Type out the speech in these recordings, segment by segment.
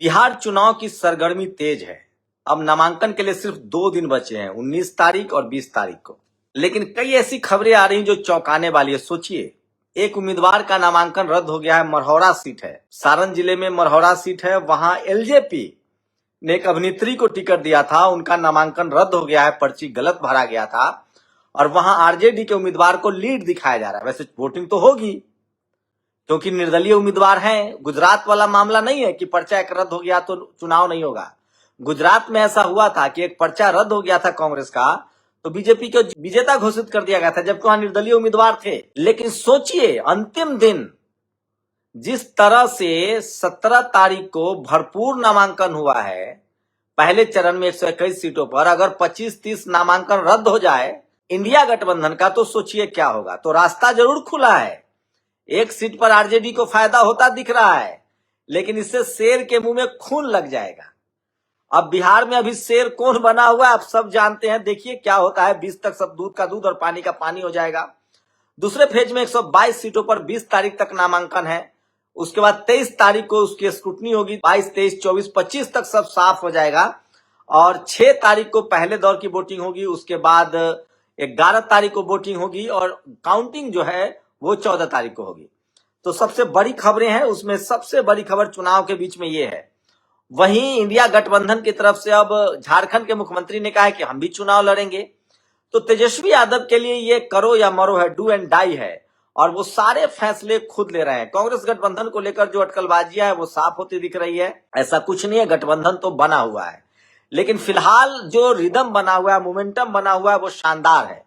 बिहार चुनाव की सरगर्मी तेज है। अब नामांकन के लिए सिर्फ 2 दिन बचे हैं, 19 तारीख और 20 तारीख को। लेकिन कई ऐसी खबरें आ रही जो चौंकाने वाली है। सोचिए, एक उम्मीदवार का नामांकन रद्द हो गया है। मरहौरा सीट है, सारण जिले में मरहौरा सीट है। वहां एलजेपी ने एक अभिनेत्री को टिकट दिया था, उनका नामांकन रद्द हो गया है, पर्ची गलत भरा गया था और वहां आरजेडी के उम्मीदवार को लीड दिखाया जा रहा है। वैसे वोटिंग तो होगी क्योंकि निर्दलीय उम्मीदवार हैं। गुजरात वाला मामला नहीं है कि पर्चा एक रद्द हो गया तो चुनाव नहीं होगा। गुजरात में ऐसा हुआ था कि एक पर्चा रद्द हो गया था कांग्रेस का, तो बीजेपी को विजेता घोषित कर दिया गया था, जबकि वहां निर्दलीय उम्मीदवार थे। लेकिन सोचिए, अंतिम दिन जिस तरह से 17 तारीख को भरपूर नामांकन हुआ है, पहले चरण में 121 सीटों पर, अगर 25-30 नामांकन रद्द हो जाए इंडिया गठबंधन का, तो सोचिए क्या होगा। तो रास्ता जरूर खुला है, एक सीट पर आरजेडी को फायदा होता दिख रहा है, लेकिन इससे शेर के मुंह में खून लग जाएगा। अब बिहार में अभी शेर कौन बना हुआ है आप सब जानते हैं। देखिए क्या होता है, 20 तक सब दूध का दूध और पानी का पानी हो जाएगा। दूसरे फेज में 122 सीटों पर 20 तारीख तक नामांकन है। उसके बाद 23 तारीख को उसकी स्क्रूटनी होगी। 22, 23, 24, 25 तक सब साफ हो जाएगा और 6 तारीख को पहले दौर की वोटिंग होगी। उसके बाद 11 तारीख को वोटिंग होगी और काउंटिंग जो है वो 14 तारीख को होगी। तो सबसे बड़ी खबरें हैं, उसमें सबसे बड़ी खबर चुनाव के बीच में ये है। वहीं इंडिया गठबंधन की तरफ से अब झारखंड के मुख्यमंत्री ने कहा है कि हम भी चुनाव लड़ेंगे। तो तेजस्वी यादव के लिए ये करो या मरो है, डू एंड डाई है, और वो सारे फैसले खुद ले रहे हैं। कांग्रेस गठबंधन को लेकर जो अटकलबाजियां है वो साफ होती दिख रही है। ऐसा कुछ नहीं है, गठबंधन तो बना हुआ है, लेकिन फिलहाल जो रिदम बना हुआ है, मोमेंटम बना हुआ है, वो शानदार है।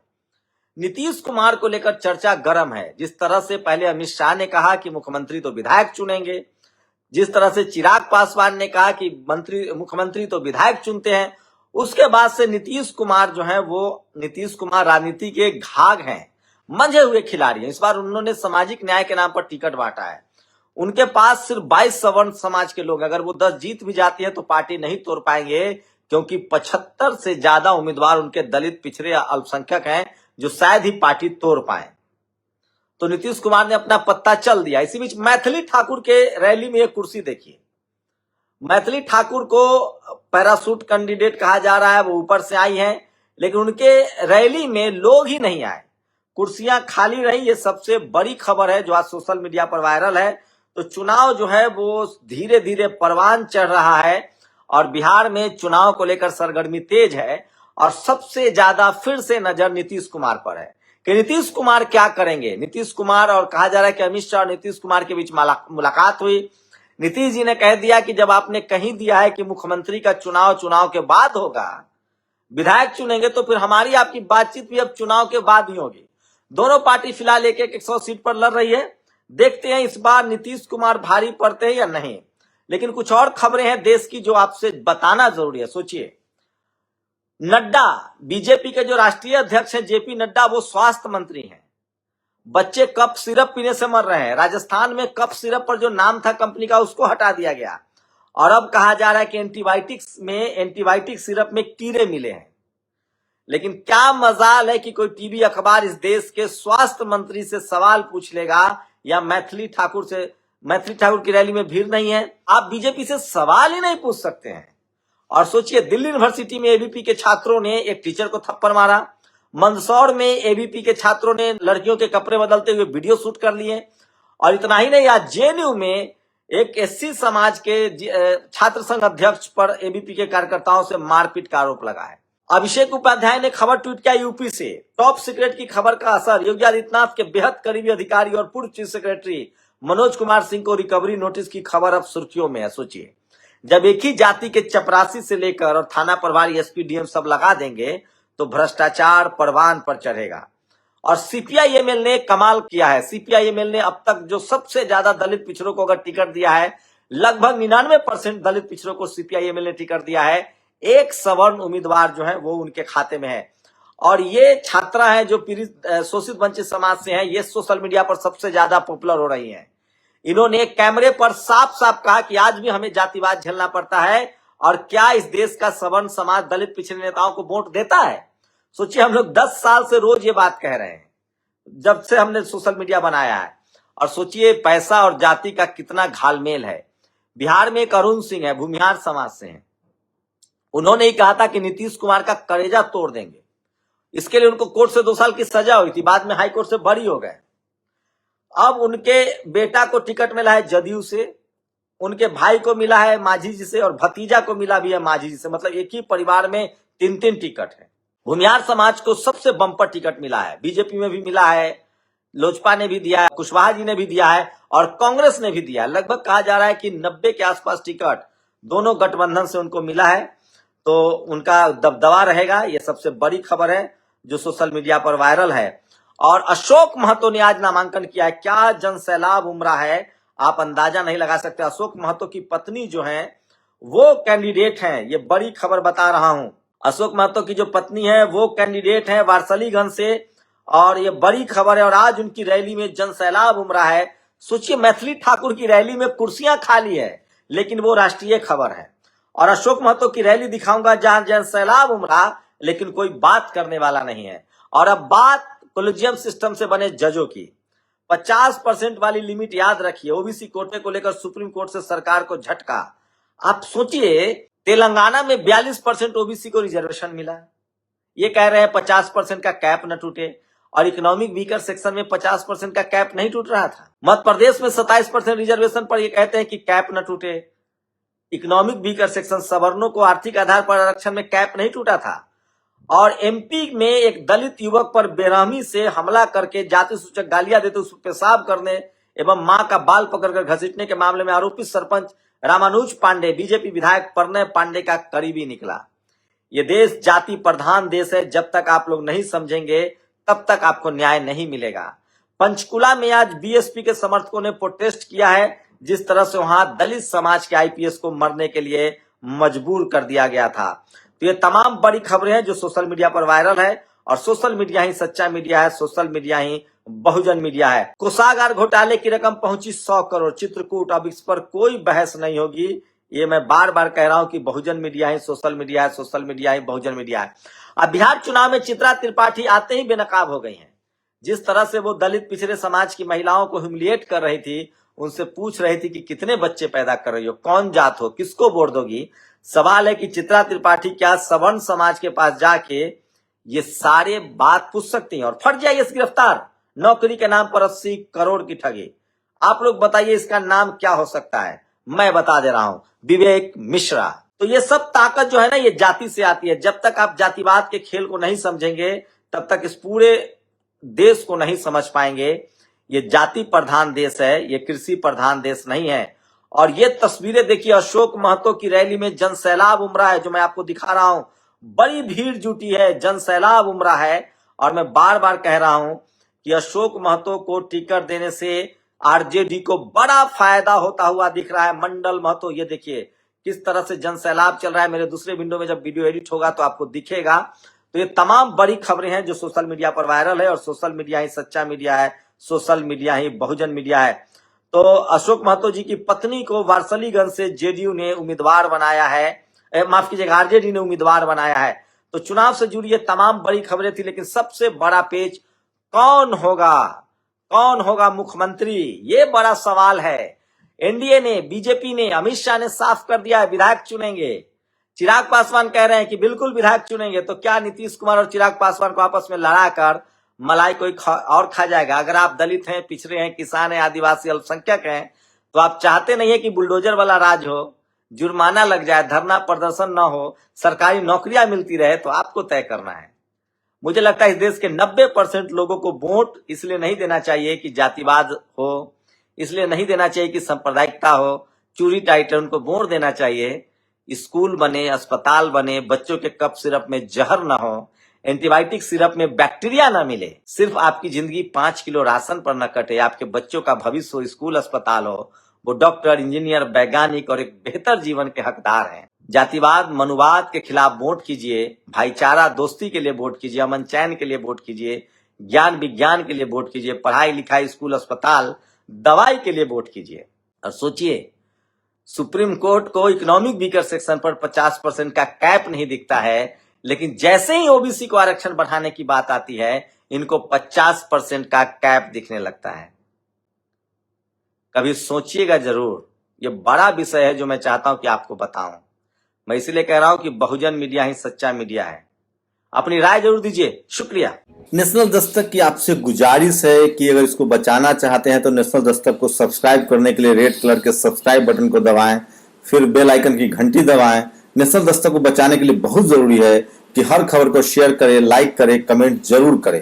नीतीश कुमार को लेकर चर्चा गर्म है। जिस तरह से पहले अमित शाह ने कहा कि मुख्यमंत्री तो विधायक चुनेंगे, जिस तरह से चिराग पासवान ने कहा कि मुख्यमंत्री तो विधायक चुनते हैं, उसके बाद से नीतीश कुमार जो है वो नीतीश कुमार राजनीति के घाघ हैं, मंझे हुए खिलाड़ी हैं। इस बार उन्होंने सामाजिक न्याय के नाम पर टिकट बांटा है। उनके पास सिर्फ 22 सवर्ण समाज के लोग, अगर वो 10 जीत भी जाती है तो पार्टी नहीं तोड़ पाएंगे, क्योंकि 75 से ज्यादा उम्मीदवार उनके दलित, पिछड़े या अल्पसंख्यक हैं जो शायद ही पार्टी तोड़ पाए। तो नीतीश कुमार ने अपना पत्ता चल दिया। इसी बीच मैथिली ठाकुर के रैली में एक कुर्सी देखिए। मैथिली ठाकुर को पैराशूट कैंडिडेट कहा जा रहा है, वो ऊपर से आई हैं, लेकिन उनके रैली में लोग ही नहीं आए, कुर्सियां खाली रही। ये सबसे बड़ी खबर है जो आज सोशल मीडिया पर वायरल है। तो चुनाव जो है वो धीरे धीरे परवान चढ़ रहा है और बिहार में चुनाव को लेकर सरगर्मी तेज है और सबसे ज्यादा फिर से नजर नीतीश कुमार पर है कि नीतीश कुमार क्या करेंगे। नीतीश कुमार, और कहा जा रहा है कि अमित शाह और नीतीश कुमार के बीच मुलाकात हुई। नीतीश जी ने कह दिया कि जब आपने कहीं दिया है कि मुख्यमंत्री का चुनाव के बाद होगा, विधायक चुनेंगे, तो फिर हमारी आपकी बातचीत भी अब चुनाव के बाद ही होगी। दोनों पार्टी फिलहाल एक 100 सीट पर लड़ रही है। देखते हैं इस बार नीतीश कुमार भारी पड़ते हैं या नहीं। लेकिन कुछ और खबरें हैं देश की जो आपसे बताना जरूरी है। सोचिए, नड्डा, बीजेपी के जो राष्ट्रीय अध्यक्ष हैं जेपी नड्डा, वो स्वास्थ्य मंत्री हैं। बच्चे कफ सिरप पीने से मर रहे हैं। राजस्थान में कफ सिरप पर जो नाम था कंपनी का, उसको हटा दिया गया और अब कहा जा रहा है कि एंटीबायोटिक सिरप में कीड़े मिले हैं। लेकिन क्या मजाल है कि कोई टीवी अखबार इस देश के स्वास्थ्य मंत्री से सवाल पूछ लेगा या मैथिली ठाकुर की रैली में भीड़ नहीं है। आप बीजेपी से सवाल ही नहीं पूछ सकते हैं। और सोचिए, दिल्ली यूनिवर्सिटी में एबीपी के छात्रों ने एक टीचर को थप्पड़ मारा। मंदसौर में एबीपी के छात्रों ने लड़कियों के कपड़े बदलते हुए वीडियो शूट कर लिए। और इतना ही नहीं, आज जेएनयू में एक एससी समाज के छात्र संघ अध्यक्ष पर एबीपी के कार्यकर्ताओं से मारपीट का आरोप लगा है। अभिषेक उपाध्याय ने खबर ट्वीट किया यूपी से। टॉप सीक्रेट की खबर का असर, योगी आदित्यनाथ के बेहद करीबी अधिकारी और पूर्व चीफ सेक्रेटरी मनोज कुमार सिंह को रिकवरी नोटिस की खबर अब सुर्खियों में है। सोचिए, जब एक ही जाति के चपरासी से लेकर और थाना प्रभारी, एसपी, डीएम सब लगा देंगे तो भ्रष्टाचार परवान पर चढ़ेगा। और सीपीआईएमएल ने कमाल किया है। सीपीआईएमएल ने अब तक जो सबसे ज्यादा दलित पिछड़ों को अगर टिकट दिया है, लगभग 99% दलित पिछड़ों को सीपीआईएमएल ने टिकट दिया है। एक सवर्ण उम्मीदवार जो है वो उनके खाते में है। और ये छात्रा है जो पीड़ित शोषित वंचित समाज से हैं, ये सोशल मीडिया पर सबसे ज्यादा पॉपुलर हो रही हैं। इन्होंने कैमरे पर साफ साफ कहा कि आज भी हमें जातिवाद झेलना पड़ता है और क्या इस देश का सवर्ण समाज दलित पिछड़े नेताओं को वोट देता है। सोचिए, हम लोग 10 साल से रोज ये बात कह रहे हैं जब से हमने सोशल मीडिया बनाया है। और सोचिए पैसा और जाति का कितना घालमेल है। बिहार में एक अरुण सिंह है, भूमिहार समाज से हैं। उन्होंने ही कहा था कि नीतीश कुमार का कलेजा तोड़ देंगे। इसके लिए उनको कोर्ट से 2 साल की सजा हुई थी, बाद में हाई कोर्ट से बरी हो गए। अब उनके बेटा को टिकट मिला है जदयू से, उनके भाई को मिला है मांझी जी से, और भतीजा को मिला भी है मांझी जी से। मतलब एक ही परिवार में 3-3 टिकट है। भूमिहार समाज को सबसे बम्पर टिकट मिला है, बीजेपी में भी मिला है, लोजपा ने भी दिया है, कुशवाहा जी ने भी दिया है और कांग्रेस ने भी दिया है। लगभग कहा जा रहा है कि 90 के आसपास टिकट दोनों गठबंधन से उनको मिला है, तो उनका दबदबा रहेगा। ये सबसे बड़ी खबर है जो सोशल मीडिया पर वायरल है। और अशोक महतो ने आज नामांकन किया है। क्या जनसैलाब उमड़ा है, आप अंदाजा नहीं लगा सकते। अशोक महतो की पत्नी जो है वो कैंडिडेट हैं, ये बड़ी खबर बता रहा हूं। अशोक महतो की जो पत्नी है वो कैंडिडेट है वारसलीगंज से, और ये बड़ी खबर है। और आज उनकी रैली में जनसैलाब उमड़ा है। सोचिए, मैथिली ठाकुर की रैली में कुर्सियां खाली है, लेकिन वो राष्ट्रीय खबर है। और अशोक महतो की रैली दिखाऊंगा जहां जनसैलाब उमड़ा, लेकिन कोई बात करने वाला नहीं है। और अब बात कोलेजियम सिस्टम से बने जजों की। 50% वाली लिमिट याद रखिए। ओबीसी कोटे को लेकर सुप्रीम कोर्ट से सरकार को झटका। आप सोचिए, तेलंगाना में 42% ओबीसी को रिजर्वेशन मिला। ये कह रहे हैं 50% का कैप न टूटे, और इकोनॉमिक वीकर सेक्शन में 50% का कैप नहीं टूट रहा था। मध्य प्रदेश में 27% रिजर्वेशन पर ये कहते हैं कि कैप न टूटे। इकोनॉमिक वीकर सेक्शन सवर्णों को आर्थिक आधार पर आरक्षण में कैप नहीं टूटा था। और एमपी में एक दलित युवक पर बेरहमी से हमला करके जाति सूचक गालियां देते उस पर पेशाब करने एवं मां का बाल पकड़कर घसीटने के मामले में आरोपित सरपंच रामानुज पांडे बीजेपी विधायक प्रणय पांडे का करीबी निकला। ये देश जाति प्रधान देश है। जब तक आप लोग नहीं समझेंगे तब तक आपको न्याय नहीं मिलेगा। पंचकुला में आज बीएसपी के समर्थकों ने प्रोटेस्ट किया है, जिस तरह से वहां दलित समाज के आईपीएस को मरने के लिए मजबूर कर दिया गया था। तो ये तमाम बड़ी खबरें हैं जो सोशल मीडिया पर वायरल है, और सोशल मीडिया ही सच्चा मीडिया है, सोशल मीडिया ही बहुजन मीडिया है। कोषागार घोटाले की रकम पहुंची 100 करोड़ चित्रकूट। अब इस पर कोई बहस नहीं होगी। ये मैं बार बार कह रहा हूं कि बहुजन मीडिया ही सोशल मीडिया है, सोशल मीडिया ही बहुजन मीडिया है। अब बिहार चुनाव में चित्रा त्रिपाठी आते ही बेनकाब हो गई हैं। जिस तरह से वो दलित पिछड़े समाज की महिलाओं को ह्यूमिलिएट कर रही थी, उनसे पूछ रही थी कि कितने बच्चे पैदा कर रही हो, कौन जात हो, किसको वोट दोगी। सवाल है कि चित्रा त्रिपाठी क्या सवर्ण समाज के पास जाके ये सारे बात पूछ सकती हैं और फट जाइए इस गिरफ्तार। नौकरी के नाम पर 80 करोड़ की ठगी। आप लोग बताइए इसका नाम क्या हो सकता है। मैं बता दे रहा हूं, विवेक मिश्रा। तो ये सब ताकत जो है ना, ये जाति से आती है। जब तक आप जातिवाद के खेल को नहीं समझेंगे तब तक इस पूरे देश को नहीं समझ पाएंगे। ये जाति प्रधान देश है, ये कृषि प्रधान देश नहीं है। और ये तस्वीरें देखिए, अशोक महतो की रैली में जनसैलाब उमड़ा है, जो मैं आपको दिखा रहा हूं। बड़ी भीड़ जुटी है, जनसैलाब उमड़ा है। और मैं बार बार कह रहा हूं कि अशोक महतो को टिकट देने से आरजेडी को बड़ा फायदा होता हुआ दिख रहा है। मंडल महतो, ये देखिए किस तरह से जनसैलाब चल रहा है। मेरे दूसरे विंडो में जब वीडियो एडिट होगा तो आपको दिखेगा। तो ये तमाम बड़ी खबरें हैं जो सोशल मीडिया पर वायरल है, और सोशल मीडिया ही सच्चा मीडिया है, सोशल मीडिया ही बहुजन मीडिया है। तो अशोक महतो जी की पत्नी को वारसलीगंज से जेडीयू ने उम्मीदवार बनाया है, माफ कीजिएगा, आरजेडी ने उम्मीदवार बनाया है। तो चुनाव से जुड़ी ये तमाम बड़ी खबरें थी, लेकिन सबसे बड़ा पेज कौन होगा मुख्यमंत्री, ये बड़ा सवाल है। एनडीए ने, बीजेपी ने, अमित शाह ने साफ कर दिया है विधायक चुनेंगे। चिराग पासवान कह रहे हैं कि बिल्कुल विधायक चुनेंगे। तो क्या नीतीश कुमार और चिराग पासवान को आपस में लड़ाकर मलाई कोई और खा जाएगा? अगर आप दलित हैं, पिछड़े हैं, किसान हैं, आदिवासी, अल्पसंख्यक हैं, तो आप चाहते नहीं है कि बुलडोजर वाला राज हो, जुर्माना लग जाए, धरना प्रदर्शन न हो, सरकारी नौकरियां मिलती रहे, तो आपको तय करना है। मुझे लगता है इस देश के 90% लोगों को वोट इसलिए नहीं देना चाहिए कि जातिवाद हो, इसलिए नहीं देना चाहिए कि सांप्रदायिकता हो, चूरी टाइटन। उनको वोट देना चाहिए स्कूल बने, अस्पताल बने, बच्चों के कप सिरप में जहर ना हो, एंटीबायोटिक सिरप में बैक्टीरिया ना मिले, सिर्फ आपकी जिंदगी 5 किलो राशन पर न कटे, आपके बच्चों का भविष्य हो, स्कूल अस्पताल हो, वो डॉक्टर, इंजीनियर, वैज्ञानिक और एक बेहतर जीवन के हकदार हैं। जातिवाद, मनुवाद के खिलाफ वोट कीजिए, भाईचारा दोस्ती के लिए वोट कीजिए, अमन चैन के लिए वोट कीजिए, ज्ञान विज्ञान के लिए वोट कीजिए, पढ़ाई लिखाई, स्कूल अस्पताल, दवाई के लिए वोट कीजिए। और सोचिए, सुप्रीम कोर्ट को इकोनॉमिक वीकर सेक्शन पर 50% का कैप नहीं दिखता है, लेकिन जैसे ही ओबीसी को आरक्षण बढ़ाने की बात आती है, इनको 50% का कैप दिखने लगता है। कभी सोचिएगा जरूर, ये बड़ा विषय है जो मैं चाहता हूं कि आपको बताऊं। मैं इसलिए कह रहा हूं कि बहुजन मीडिया ही सच्चा मीडिया है। अपनी राय जरूर दीजिए। शुक्रिया। नेशनल दस्तक की आपसे गुजारिश है कि अगर इसको बचाना चाहते हैं तो नेशनल दस्तक को सब्सक्राइब करने के लिए रेड कलर के सब्सक्राइब बटन को दबाएं, फिर बेल आइकन की घंटी दबाएं। नेशनल दस्तक को बचाने के लिए बहुत जरूरी है कि हर खबर को शेयर करें, लाइक करें, कमेंट जरूर करें।